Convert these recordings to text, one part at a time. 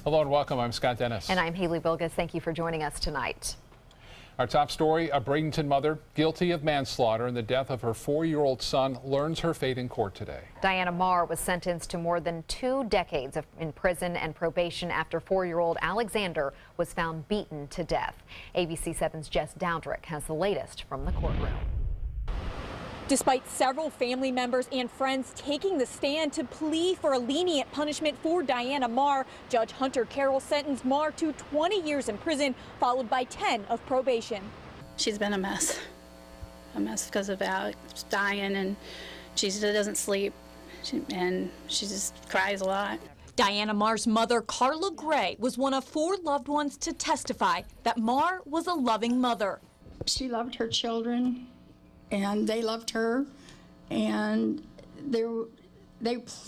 Hello and welcome. I'm Scott Dennis. And I'm Haley Bilgus. Thank you for joining us tonight. Our top story, a Bradenton mother guilty of manslaughter in the death of her 4-year-old son learns her fate in court today. Diana Marr was sentenced to more than 2 decades in prison and probation after 4-year-old Alexander was found beaten to death. ABC 7's Jess Dowdrick has the latest from the courtroom. Despite several family members and friends taking the stand to plea for a lenient punishment for Diana Marr, Judge Hunter Carroll sentenced Marr to 20 years in prison, followed by 10 of probation. She's been a mess because of Alex dying, and she doesn't sleep, and she just cries a lot. Diana Marr's mother, Carla Gray, was one of 4 loved ones to testify that Marr was a loving mother. She loved her children, and they loved her, and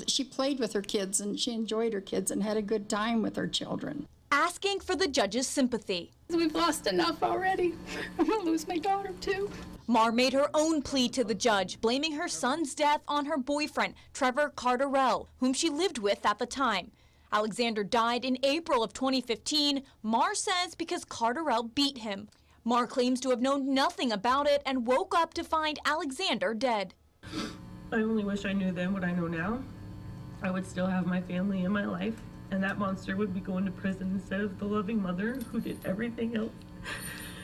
she played with her kids, and she enjoyed her kids and had a good time with her children. Asking for the judge's sympathy. We've lost enough already. I'm gonna lose my daughter too. Marr made her own plea to the judge, blaming her son's death on her boyfriend, Trevor Carterell, whom she lived with at the time. Alexander died in April of 2015, Marr says because Carterell beat him. Marr claims to have known nothing about it and woke up to find Alexander dead. I only wish I knew then what I know now. I would still have my family in my life, and that monster would be going to prison instead of the loving mother who did everything else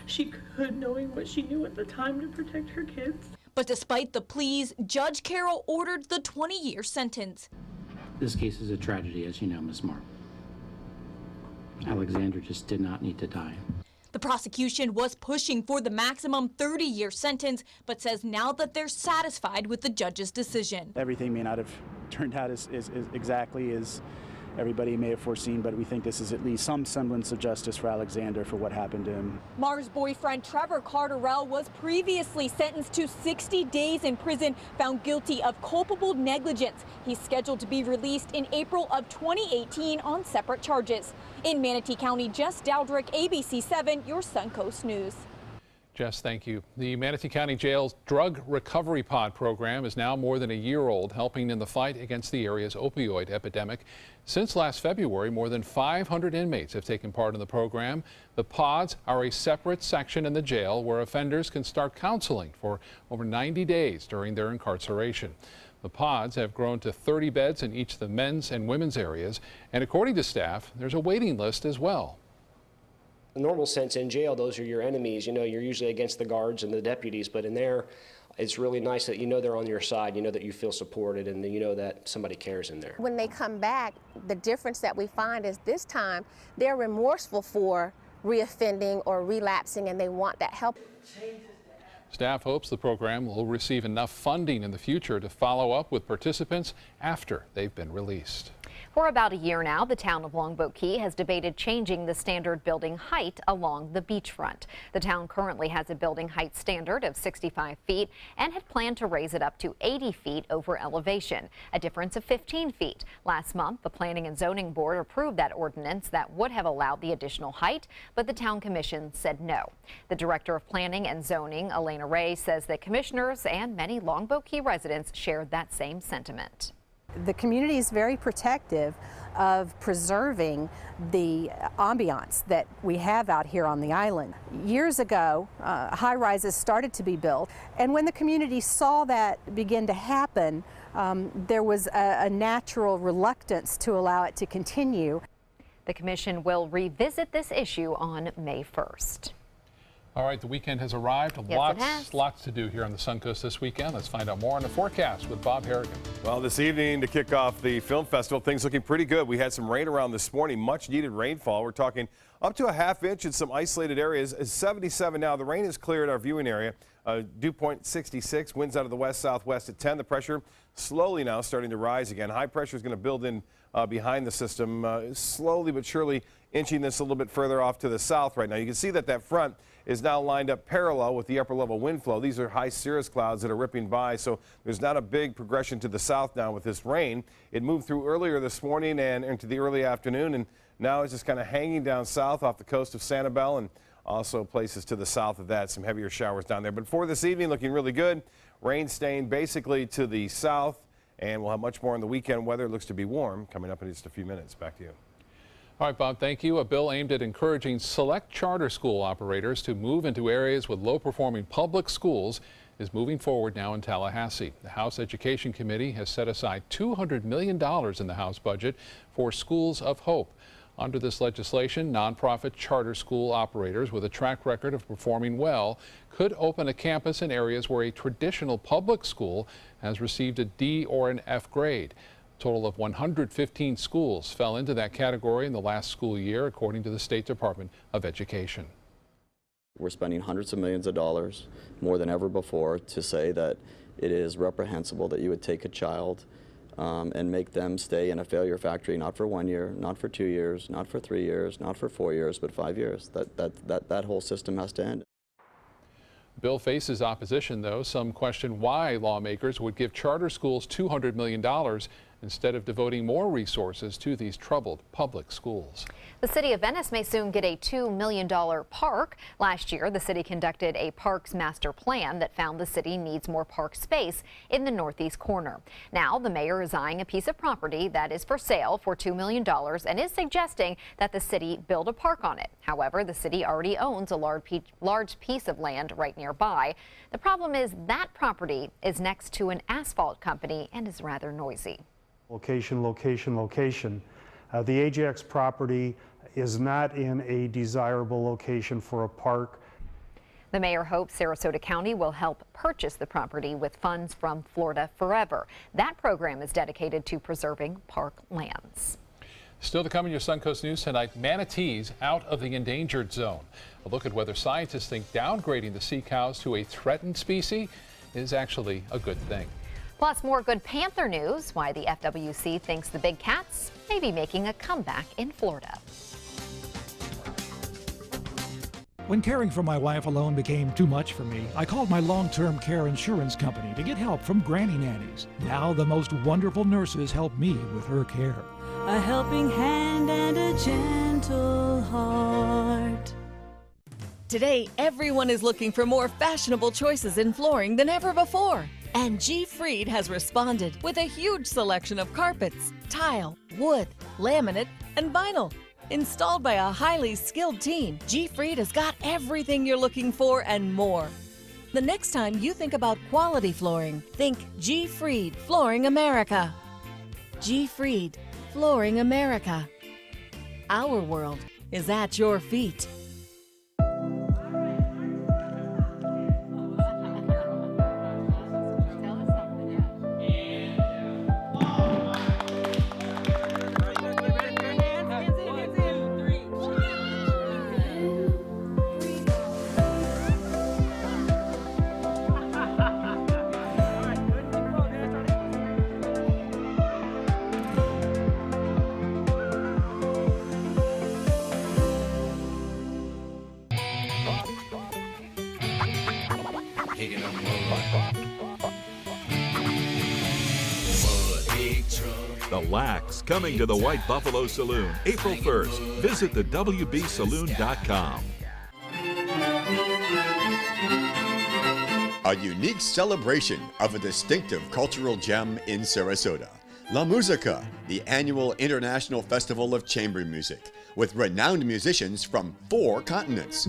she could, knowing what she knew at the time to protect her kids. But despite the pleas, Judge Carroll ordered the 20-year sentence. This case is a tragedy, as you know, Ms. Marr. Alexander just did not need to die. The prosecution was pushing for the maximum 30-year sentence, but says now that they're satisfied with the judge's decision. Everything may not have turned out as exactly as everybody may have foreseen, but we think this is at least some semblance of justice for Alexander for what happened to him. Marr's boyfriend, Trevor Carterell, was previously sentenced to 60 days in prison, found guilty of culpable negligence. He's scheduled to be released in April of 2018 on separate charges. In Manatee County, Jess Dowdrick, ABC 7, your Suncoast News. Jess, thank you. The Manatee County Jail's Drug Recovery Pod program is now more than a year old, helping in the fight against the area's opioid epidemic. Since last February, more than 500 inmates have taken part in the program. The pods are a separate section in the jail where offenders can start counseling for over 90 days during their incarceration. The pods have grown to 30 beds in each of the men's and women's areas, and according to staff, there's a waiting list as well. In the normal sense, in jail, those are your enemies. You know, you're usually against the guards and the deputies, but in there, it's really nice that you know they're on your side, you know that you feel supported, and you know that somebody cares in there. When they come back, the difference that we find is this time they're remorseful for reoffending or relapsing, and they want that help. Staff hopes the program will receive enough funding in the future to follow up with participants after they've been released. For about a year now, the town of Longboat Key has debated changing the standard building height along the beachfront. The town currently has a building height standard of 65 feet and had planned to raise it up to 80 feet over elevation, a difference of 15 feet. Last month, the Planning and Zoning Board approved that ordinance that would have allowed the additional height, but the Town Commission said no. The Director of Planning and Zoning, Elena Ray, says that commissioners and many Longboat Key residents shared that same sentiment. The community is very protective of preserving the ambiance that we have out here on the island. Years ago, high-rises started to be built, and when the community saw that begin to happen, there was a natural reluctance to allow it to continue. The commission will revisit this issue on May 1st. All right, the weekend has arrived. Lots to do here on the Suncoast this weekend. Let's find out more on the forecast with Bob Harrigan. Well, this evening to kick off the film festival, things looking pretty good. We had some rain around this morning, much needed rainfall. We're talking up to a ½ inch in some isolated areas. It's 77 now. The rain has cleared our viewing area. Dew point 66, winds out of the west-southwest at 10. The pressure slowly now starting to rise again. High pressure is going to build in behind the system, slowly but surely inching this a little bit further off to the south right now. You can see that front is now lined up parallel with the upper level wind flow. These are high cirrus clouds that are ripping by, so there's not a big progression to the south now with this rain. It moved through earlier this morning and into the early afternoon, and now it's just kind of hanging down south off the coast of Sanibel and also places to the south of that, some heavier showers down there. But for this evening, looking really good. Rain staying basically to the south, and we'll have much more on the weekend weather. It looks to be warm coming up in just a few minutes. Back to you. All right, Bob, thank you. A bill aimed at encouraging select charter school operators to move into areas with low-performing public schools is moving forward now in Tallahassee. The House Education Committee has set aside $200 million in the House budget for Schools of Hope. Under this legislation, nonprofit charter school operators with a track record of performing well could open a campus in areas where a traditional public school has received a D or an F grade. A total of 115 schools fell into that category in the last school year, according to the State Department of Education. We're spending hundreds of millions of dollars, more than ever before, to say that it is reprehensible that you would take a child and make them stay in a failure factory, not for 1 year, not for 2 years, not for 3 years, not for 4 years, but 5 years. That whole system has to end. The bill faces opposition, though. Some question why lawmakers would give charter schools $200 million instead of devoting more resources to these troubled public schools. The City of Venice may soon get a $2 million park. Last year, the city conducted a parks master plan that found the city needs more park space in the northeast corner. Now, the mayor is eyeing a piece of property that is for sale for $2 million and is suggesting that the city build a park on it. However, the city already owns a large piece of land right nearby. The problem is that property is next to an asphalt company and is rather noisy. Location, location, location. The Ajax property is not in a desirable location for a park. The mayor hopes Sarasota County will help purchase the property with funds from Florida Forever. That program is dedicated to preserving park lands. Still to come in your Suncoast News tonight, manatees out of the endangered zone. A look at whether scientists think downgrading the sea cows to a threatened species is actually a good thing. Plus, more good Panther news, why the FWC thinks the big cats may be making a comeback in Florida. When caring for my wife alone became too much for me, I called my long-term care insurance company to get help from Granny Nannies. Now the most wonderful nurses help me with her care. A helping hand and a gentle heart. Today, everyone is looking for more fashionable choices in flooring than ever before. And G. Fried has responded with a huge selection of carpets, tile, wood, laminate, and vinyl. Installed by a highly skilled team, G. Fried has got everything you're looking for and more. The next time you think about quality flooring, think G. Fried Flooring America. G. Fried Flooring America. Our world is at your feet. The Lax coming to the White Buffalo Saloon April 1st. Visit the WBSaloon.com. A unique celebration of a distinctive cultural gem in Sarasota. La Musica, the annual international festival of chamber music, with renowned musicians from 4 continents.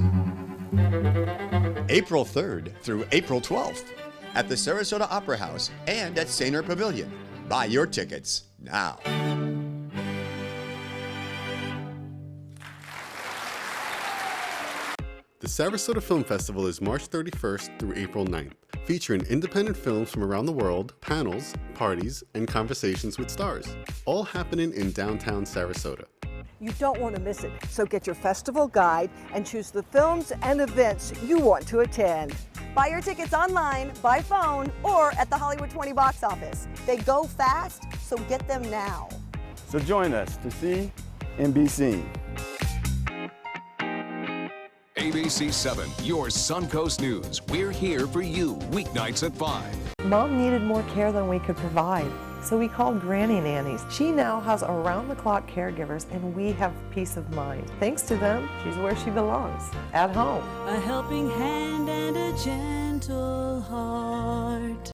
April 3rd through April 12th at the Sarasota Opera House and at Sainer Pavilion. Buy your tickets now. The Sarasota Film Festival is March 31st through April 9th, featuring independent films from around the world, panels, parties, and conversations with stars, all happening in downtown Sarasota. You don't want to miss it, so get your festival guide and choose the films and events you want to attend. Buy your tickets online, by phone, or at the Hollywood 20 box office. They go fast, so get them now. So join us to see and be seen. ABC 7, your Suncoast News. We're here for you weeknights at 5. Mom needed more care than we could provide, so we called Granny Nannies. She now has around-the-clock caregivers, and we have peace of mind. Thanks to them, she's where she belongs, at home. A helping hand and a gentle heart.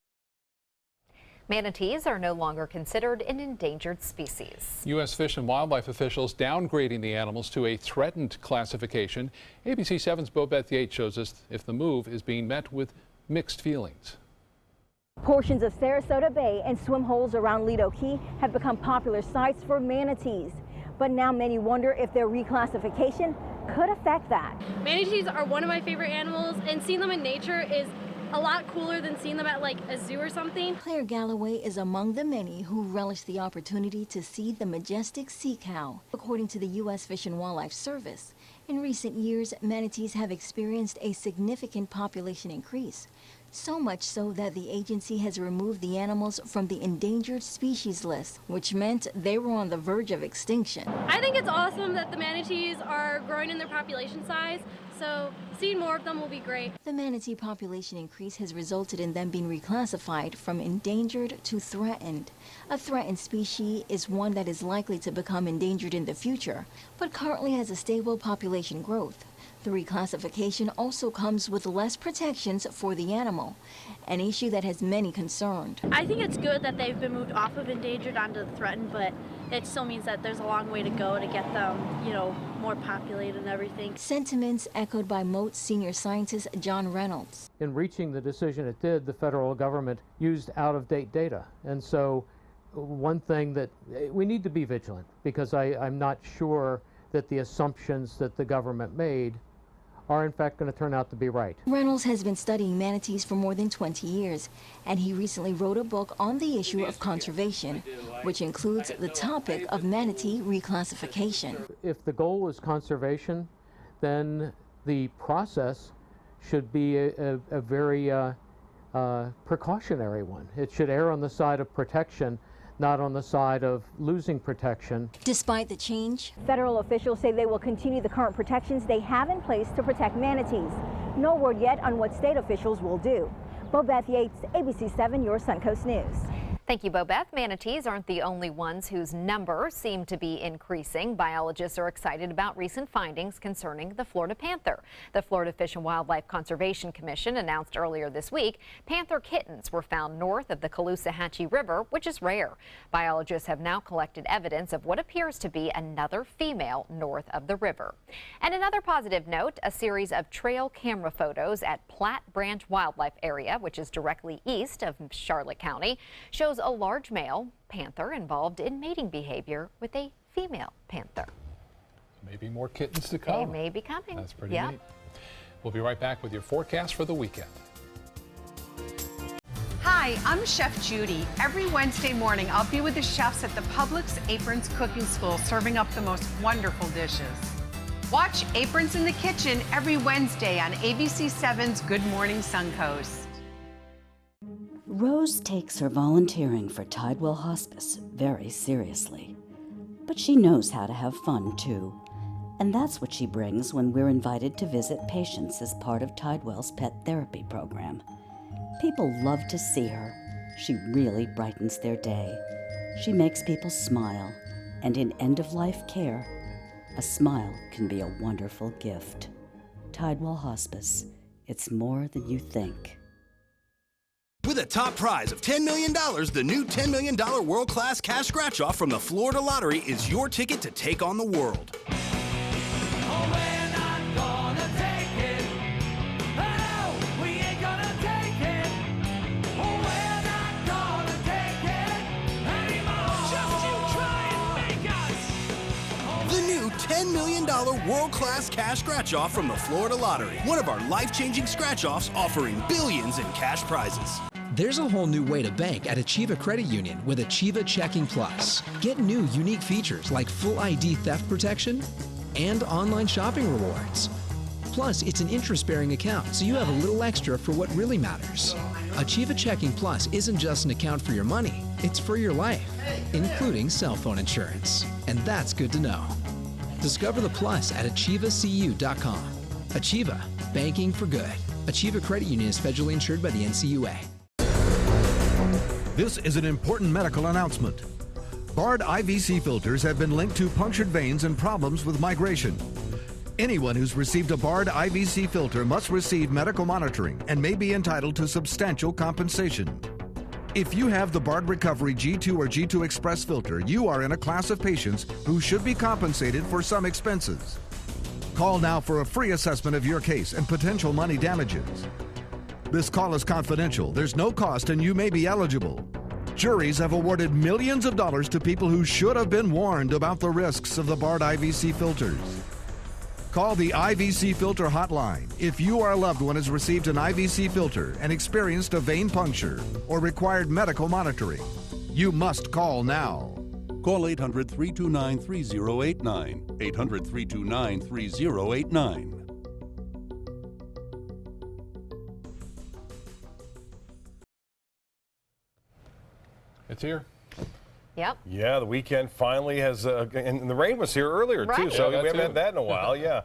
Manatees are no longer considered an endangered species. U.S. Fish and Wildlife officials downgrading the animals to a threatened classification. ABC 7's Bobeth Yates shows us if the move is being met with mixed feelings. Portions of Sarasota Bay and swim holes around Lido Key have become popular sites for manatees. But now many wonder if their reclassification could affect that. Manatees are one of my favorite animals, and seeing them in nature is a lot cooler than seeing them at like a zoo or something. Claire Galloway is among the many who relish the opportunity to see the majestic sea cow. According to the U.S. Fish and Wildlife Service, in recent years, manatees have experienced a significant population increase. So much so that the agency has removed the animals from the endangered species list, which meant they were on the verge of extinction. I think it's awesome that the manatees are growing in their population size, so seeing more of them will be great. The manatee population increase has resulted in them being reclassified from endangered to threatened. A threatened species is one that is likely to become endangered in the future, but currently has a stable population growth. The reclassification also comes with less protections for the animal, an issue that has many concerned. I think it's good that they've been moved off of endangered onto the threatened, but it still means that there's a long way to go to get them, more populated and everything. Sentiments echoed by Moat senior scientist John Reynolds. In reaching the decision it did, the federal government used out-of-date data. And so one thing that we need to be vigilant, because I'm not sure that the assumptions that the government made are in fact going to turn out to be right. Reynolds has been studying manatees for more than 20 years, and he recently wrote a book on the issue of conservation, which includes the topic of manatee reclassification. If the goal is conservation, then the process should be a very precautionary one. It should err on the side of protection, not on the side of losing protection. Despite the change, federal officials say they will continue the current protections they have in place to protect manatees. No word yet on what state officials will do. Bobeth Yates, ABC 7, your Suncoast News. Thank you, Bobeth. Manatees aren't the only ones whose numbers seem to be increasing. Biologists are excited about recent findings concerning the Florida panther. The Florida Fish and Wildlife Conservation Commission announced earlier this week panther kittens were found north of the Caloosahatchee River, which is rare. Biologists have now collected evidence of what appears to be another female north of the river. And another positive note, a series of trail camera photos at Platte Branch Wildlife Area, which is directly east of Charlotte County, shows a large male panther involved in mating behavior with a female panther. Maybe more kittens to come. They may be coming. That's pretty neat. We'll be right back with your forecast for the weekend. Hi, I'm Chef Judy. Every Wednesday morning, I'll be with the chefs at the Publix Aprons Cooking School serving up the most wonderful dishes. Watch Aprons in the Kitchen every Wednesday on ABC 7's Good Morning Suncoast. Rose takes her volunteering for Tidewell Hospice very seriously. But she knows how to have fun, too. And that's what she brings when we're invited to visit patients as part of Tidewell's pet therapy program. People love to see her. She really brightens their day. She makes people smile. And in end-of-life care, a smile can be a wonderful gift. Tidewell Hospice. It's more than you think. With a top prize of $10 million, the new $10 million world-class cash scratch-off from the Florida Lottery is your ticket to take on the world. The new $10 million world-class cash scratch-off from the Florida Lottery. One of our life-changing scratch-offs offering billions in cash prizes. There's a whole new way to bank at Achieva Credit Union with Achieva Checking Plus. Get new, unique features like full ID theft protection and online shopping rewards. Plus, it's an interest-bearing account, so you have a little extra for what really matters. Achieva Checking Plus isn't just an account for your money, it's for your life, including cell phone insurance. And that's good to know. Discover the plus at achievacu.com. Achieva, banking for good. Achieva Credit Union is federally insured by the NCUA. This is an important medical announcement. Bard IVC filters have been linked to punctured veins and problems with migration. Anyone who's received a Bard IVC filter must receive medical monitoring and may be entitled to substantial compensation. If you have the Bard Recovery G2 or G2 Express filter, you are in a class of patients who should be compensated for some expenses. Call now for a free assessment of your case and potential money damages. This call is confidential, there's no cost, and you may be eligible. Juries have awarded millions of dollars to people who should have been warned about the risks of the Bard IVC filters. Call the IVC Filter Hotline if you or a loved one has received an IVC filter and experienced a vein puncture or required medical monitoring. You must call now. Call 800-329-3089. 800-329-3089. It's here. Yep. Yeah, the weekend finally has, and the rain was here earlier too, so we haven't had that in a while. Yeah.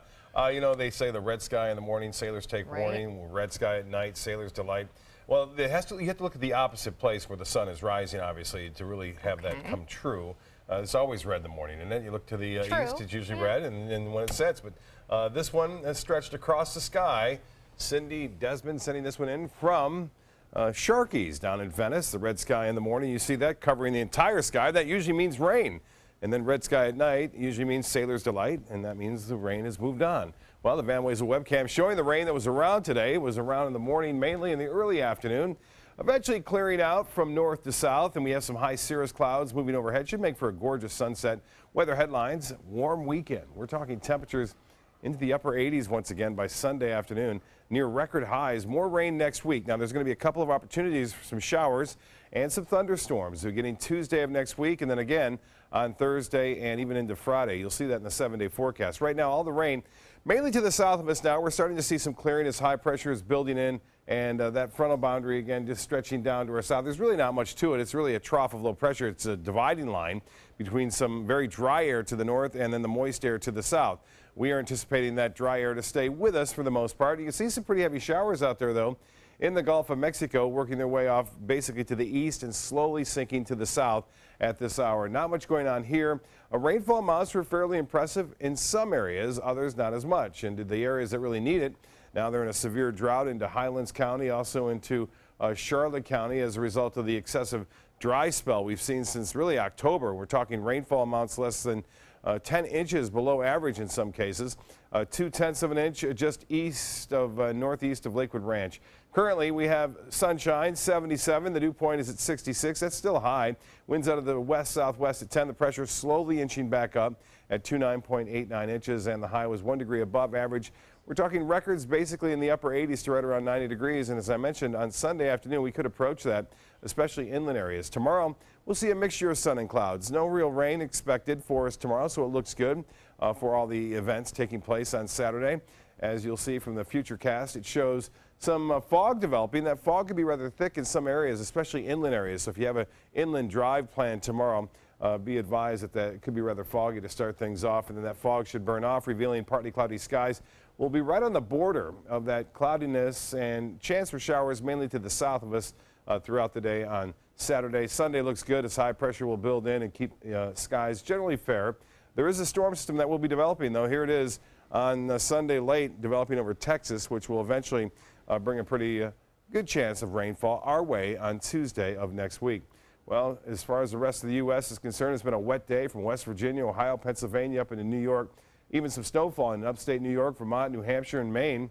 You know, they say the red sky in the morning, sailors take warning. Red sky at night, sailors delight. Well, you have to look at the opposite place where the sun is rising, obviously, to really have that come true. It's always red in the morning, and then you look to the east, it's usually red, and when it sets. But this one has stretched across the sky. Cindy Desmond sending this one in from Sharky's down in Venice. The red sky in the morning, you see that covering the entire sky. That usually means rain. And then red sky at night usually means sailor's delight, and that means the rain has moved on. Well, the Van Wezel webcam showing the rain that was around today was around in the morning, mainly in the early afternoon, eventually clearing out from north to south, and we have some high cirrus clouds moving overhead. Should make for a gorgeous sunset. Weather headlines, warm weekend. We're talking temperatures into the upper 80s once again by Sunday afternoon, near record highs. More rain next week. Now, there's going to be a couple of opportunities for some showers and some thunderstorms beginning Tuesday of next week, and then again on Thursday and even into Friday. You'll see that in the 7-day forecast. Right now, all the rain mainly to the south of us now. We're starting to see some clearing as high pressure is building in, and that frontal boundary again just stretching down to our south. There's really not much to it. It's really a trough of low pressure. It's a dividing line between some very dry air to the north and then the moist air to the south. We are anticipating that dry air to stay with us for the most part. You can see some pretty heavy showers out there, though, in the Gulf of Mexico, working their way off basically to the east and slowly sinking to the south at this hour. Not much going on here. Rainfall amounts were fairly impressive in some areas, others not as much. And the areas that really need it, now they're in a severe drought into Highlands County, also into Charlotte County as a result of the excessive dry spell we've seen since really October. We're talking rainfall amounts less than 10 inches below average in some cases. 0.2 of an inch just east of northeast of Lakewood Ranch. Currently, we have sunshine, 77. The dew point is at 66. That's still high. Winds out of the west-southwest at 10. The pressure slowly inching back up at 29.89 inches, and the high was 1 degree above average. We're talking records basically in the upper 80s to right around 90 degrees. And as I mentioned, on Sunday afternoon, we could approach that, especially inland areas. Tomorrow, we'll see a mixture of sun and clouds. No real rain expected for us tomorrow, so it looks good for all the events taking place on Saturday. As you'll see from the Futurecast, it shows some fog developing. That fog could be rather thick in some areas, especially inland areas. So if you have an inland drive planned tomorrow, be advised that it could be rather foggy to start things off, and then that fog should burn off, revealing partly cloudy skies. We'll be right on the border of that cloudiness and chance for showers mainly to the south of us throughout the day on Saturday. Sunday looks good as high pressure will build in and keep skies generally fair. There is a storm system that will be developing, though. Here it is on Sunday late, developing over Texas, which will eventually bring a pretty good chance of rainfall our way on Tuesday of next week. Well, as far as the rest of the U.S. is concerned, it's been a wet day from West Virginia, Ohio, Pennsylvania, up into New York. Even some snowfall in upstate New York, Vermont, New Hampshire, and Maine.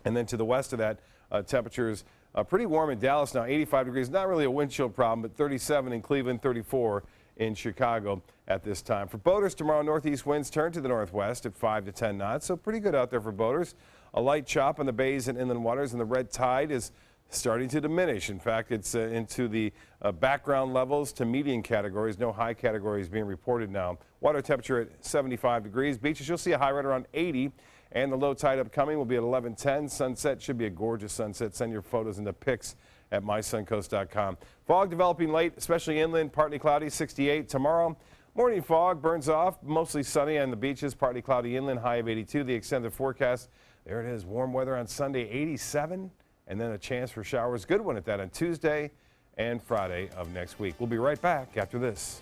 And then to the west of that, temperatures pretty warm in Dallas now, 85 degrees. Not really a wind chill problem, but 37 in Cleveland, 34 in Chicago at this time. For boaters tomorrow, northeast winds turn to the northwest at 5 to 10 knots, so pretty good out there for boaters. A light chop on the bays and inland waters, and the red tide is starting to diminish. In fact, it's into the background levels to median categories. No high categories being reported now. Water temperature at 75 degrees. Beaches, you'll see a high right around 80. And the low tide upcoming will be at 11:10. Sunset should be a gorgeous sunset. Send your photos and the pics at mysuncoast.com. Fog developing late, especially inland, partly cloudy, 68 tomorrow. Morning fog burns off, mostly sunny on the beaches, partly cloudy inland, high of 82. The extended forecast, there it is, warm weather on Sunday, 87. And then a chance for showers, good one at that on Tuesday and Friday of next week. We'll be right back after this.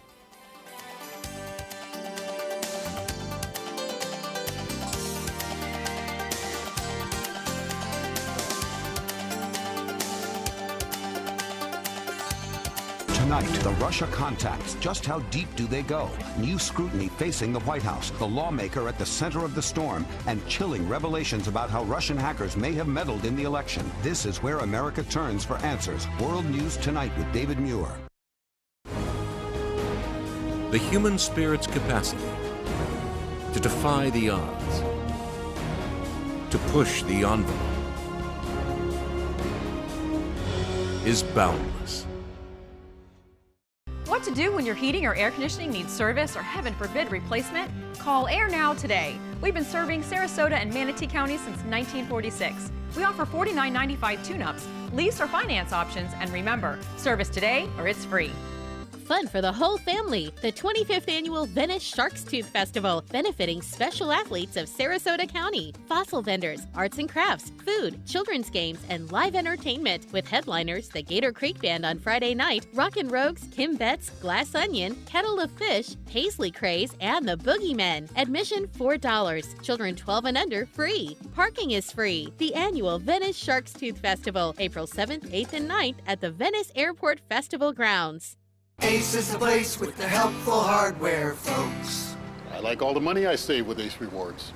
Tonight, the Russia contacts. Just how deep do they go? New scrutiny facing the White House, the lawmaker at the center of the storm, and chilling revelations about how Russian hackers may have meddled in the election. This is where America turns for answers. World News Tonight with David Muir. The human spirit's capacity to defy the odds, to push the envelope, is boundless. What to do when your heating or air conditioning needs service or, heaven forbid, replacement? Call Air Now today. We've been serving Sarasota and Manatee County since 1946. We offer $49.95 tune-ups, lease or finance options, and remember, service today or it's free. Fun for the whole family. The 25th Annual Venice Shark's Tooth Festival, benefiting special athletes of Sarasota County. Fossil vendors, arts and crafts, food, children's games, and live entertainment. With headliners, the Gator Creek Band on Friday night, Rockin' Rogues, Kim Betts, Glass Onion, Kettle of Fish, Paisley Craze, and the Boogeymen. Admission $4. Children 12 and under free. Parking is free. The annual Venice Shark's Tooth Festival, April 7th, 8th, and 9th at the Venice Airport Festival grounds. Ace is the place with the helpful hardware, folks. I like all the money I save with Ace Rewards.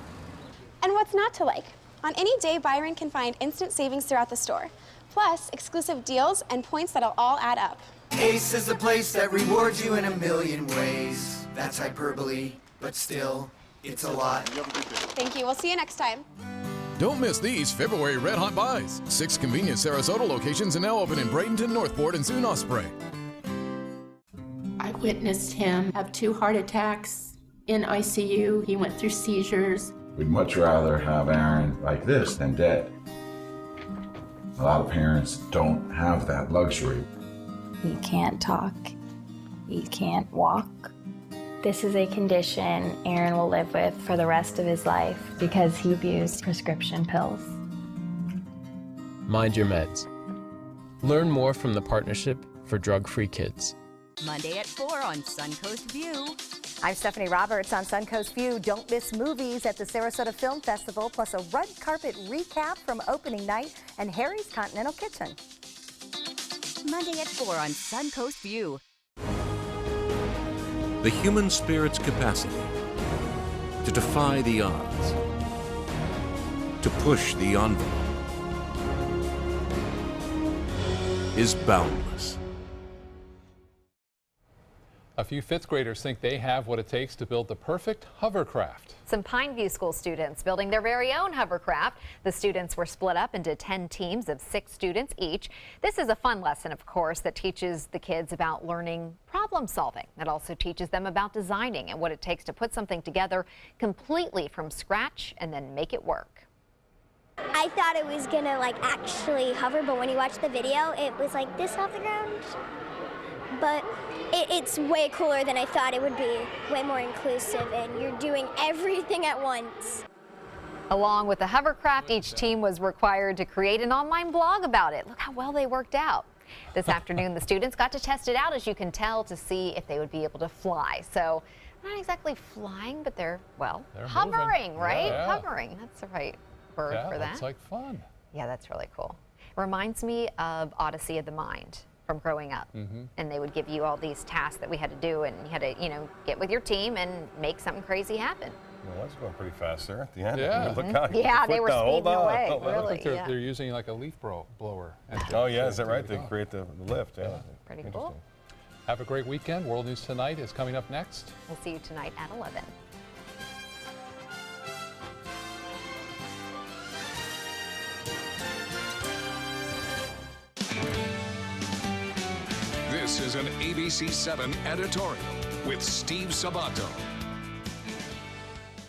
And what's not to like? On any day, Byron can find instant savings throughout the store. Plus, exclusive deals and points that'll all add up. Ace is the place that rewards you in a million ways. That's hyperbole, but still, it's a lot. Thank you. We'll see you next time. Don't miss these February Red Hot Buys. 6 convenient Sarasota locations are now open in Bradenton, Northport, and soon Osprey. I witnessed him have 2 heart attacks in ICU. He went through seizures. We'd much rather have Aaron like this than dead. A lot of parents don't have that luxury. He can't talk. He can't walk. This is a condition Aaron will live with for the rest of his life because he abused prescription pills. Mind your meds. Learn more from the Partnership for Drug-Free Kids. Monday at 4 on Suncoast View. I'm Stephanie Roberts on Suncoast View. Don't miss movies at the Sarasota Film Festival, plus a red carpet recap from opening night and Harry's Continental Kitchen. Monday at 4 on Suncoast View. The human spirit's capacity to defy the odds, to push the envelope, is boundless. A few 5th graders think they have what it takes to build the perfect hovercraft. Some Pineview School students building their very own hovercraft. The students were split up into 10 teams of 6 students each. This is a fun lesson, of course, that teaches the kids about learning problem solving. It also teaches them about designing and what it takes to put something together completely from scratch and then make it work. I thought it was gonna actually hover, but when you watch the video, it was like this off the ground. But it's way cooler than I thought it would be, way more inclusive, and you're doing everything at once. Along with the hovercraft, each team was required to create an online blog about it. Look how well they worked out. This afternoon, the students got to test it out, as you can tell, to see if they would be able to fly. So not exactly flying, but they're hovering, moving. Right? Yeah. Hovering, that's the right word for that. It's like fun. Yeah, that's really cool. Reminds me of Odyssey of the Mind from growing up. And they would give you all these tasks that we had to do, and you had to, get with your team and make something crazy happen. Well, that's going pretty fast there at the end. Yeah. Look out, Yeah, they were speeding away. I Really, think they're using like a leaf blower. Oh, yeah, is that right? To create the lift, yeah. Pretty cool. Have a great weekend. World News Tonight is coming up next. We'll see you tonight at 11. This is an ABC 7 editorial with Steve Sabato.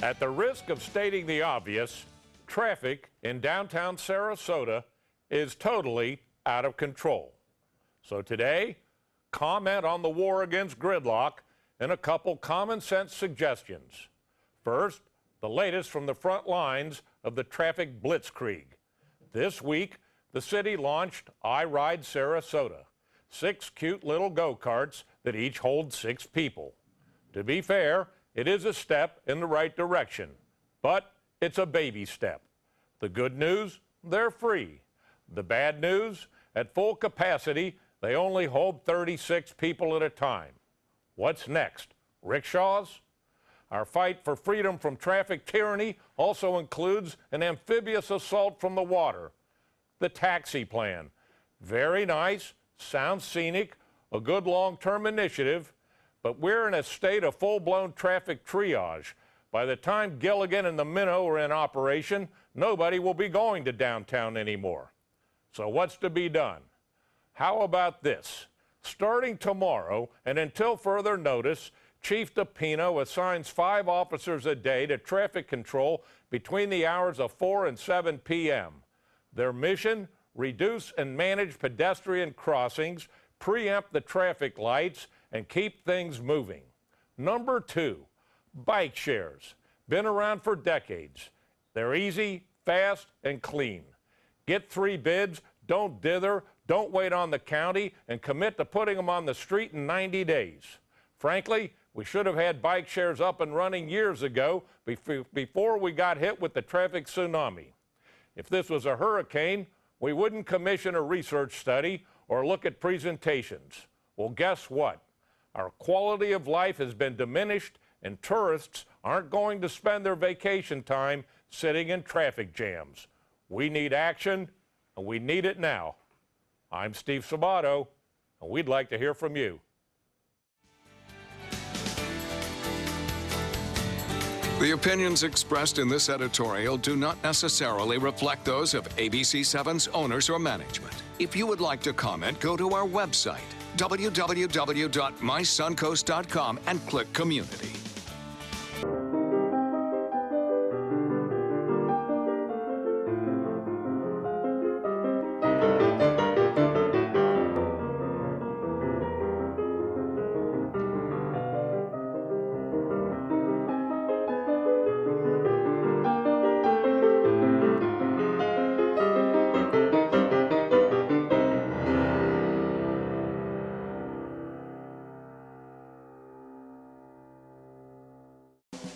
At the risk of stating the obvious, traffic in downtown Sarasota is totally out of control. So today, comment on the war against gridlock and a couple common sense suggestions. First, the latest from the front lines of the traffic blitzkrieg. This week, the city launched I Ride Sarasota, 6 cute little go-karts that each hold 6 people. To be fair, it is a step in the right direction, but it's a baby step. The good news, they're free. The bad news, at full capacity, They only hold 36 people at a time. What's next? Rickshaws? Our fight for freedom from traffic tyranny also includes an amphibious assault from the water. The taxi plan. Very nice, sounds scenic, a good long-term initiative, but we're in a state of full-blown traffic triage. By the time Gilligan and the Minnow are in operation, nobody will be going to downtown anymore. So what's to be done? How about this? Starting tomorrow and until further notice, Chief DePino assigns 5 officers a day to traffic control between the hours of 4 and 7 p.m. Their mission? Reduce and manage pedestrian crossings, preempt the traffic lights, and keep things moving. Number 2, bike shares. Been around for decades. They're easy, fast, and clean. Get 3 bids, don't dither, don't wait on the county, and commit to putting them on the street in 90 days. Frankly, we should have had bike shares up and running years ago before we got hit with the traffic tsunami. If this was a hurricane, we wouldn't commission a research study or look at presentations. Well, guess what? Our quality of life has been diminished, and tourists aren't going to spend their vacation time sitting in traffic jams. We need action, and we need it now. I'm Steve Sabato, and we'd like to hear from you. The opinions expressed in this editorial do not necessarily reflect those of ABC7's owners or management. If you would like to comment, go to our website, www.mysuncoast.com, and click Community.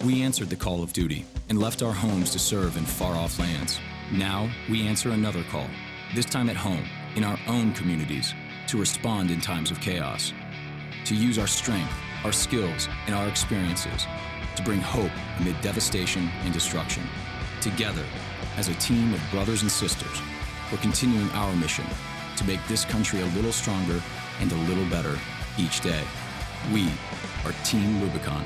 We answered the call of duty and left our homes to serve in far-off lands. Now, we answer another call, this time at home, in our own communities, to respond in times of chaos, to use our strength, our skills, and our experiences to bring hope amid devastation and destruction. Together, as a team of brothers and sisters, we're continuing our mission to make this country a little stronger and a little better each day. We are Team Rubicon.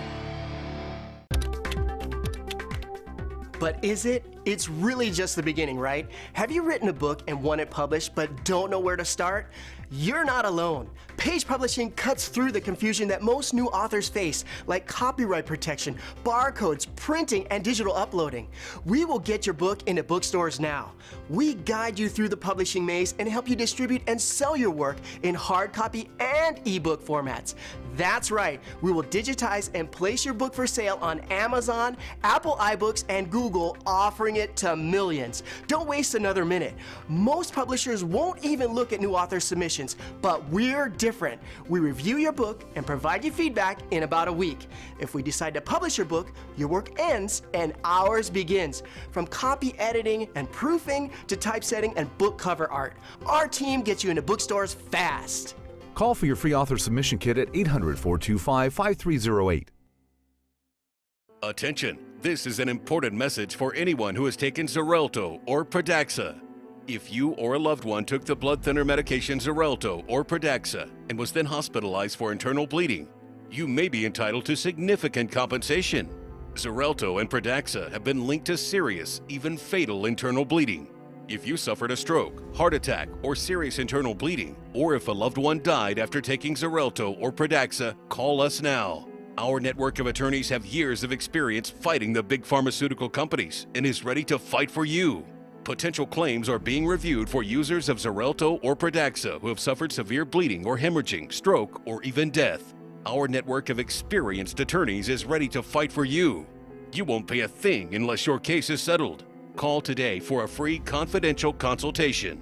But is it? It's really just the beginning, right? Have you written a book and want it published but don't know where to start? You're not alone. Page Publishing cuts through the confusion that most new authors face, like copyright protection, barcodes, printing, and digital uploading. We will get your book into bookstores now. We guide you through the publishing maze and help you distribute and sell your work in hard copy and ebook formats. That's right, we will digitize and place your book for sale on Amazon, Apple iBooks, and Google, offering it to millions. Don't waste another minute. Most publishers won't even look at new author submissions, but we're different. We review your book and provide you feedback in about a week. If we decide to publish your book, your work ends and ours begins. From copy editing and proofing to typesetting and book cover art, our team gets you into bookstores fast. Call for your free author submission kit at 800-425-5308. Attention, this is an important message for anyone who has taken Xarelto or Pradaxa. If you or a loved one took the blood thinner medication Xarelto or Pradaxa and was then hospitalized for internal bleeding, you may be entitled to significant compensation. Xarelto and Pradaxa have been linked to serious, even fatal internal bleeding. If you suffered a stroke, heart attack, or serious internal bleeding, or if a loved one died after taking Xarelto or Pradaxa, call us now. Our network of attorneys have years of experience fighting the big pharmaceutical companies and is ready to fight for you. Potential claims are being reviewed for users of Xarelto or Pradaxa who have suffered severe bleeding or hemorrhaging, stroke, or even death. Our network of experienced attorneys is ready to fight for you. You won't pay a thing unless your case is settled. Call today for a free confidential consultation.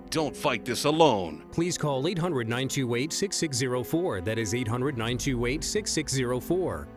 Don't fight this alone. Please call 800-928-6604. That is 800-928-6604.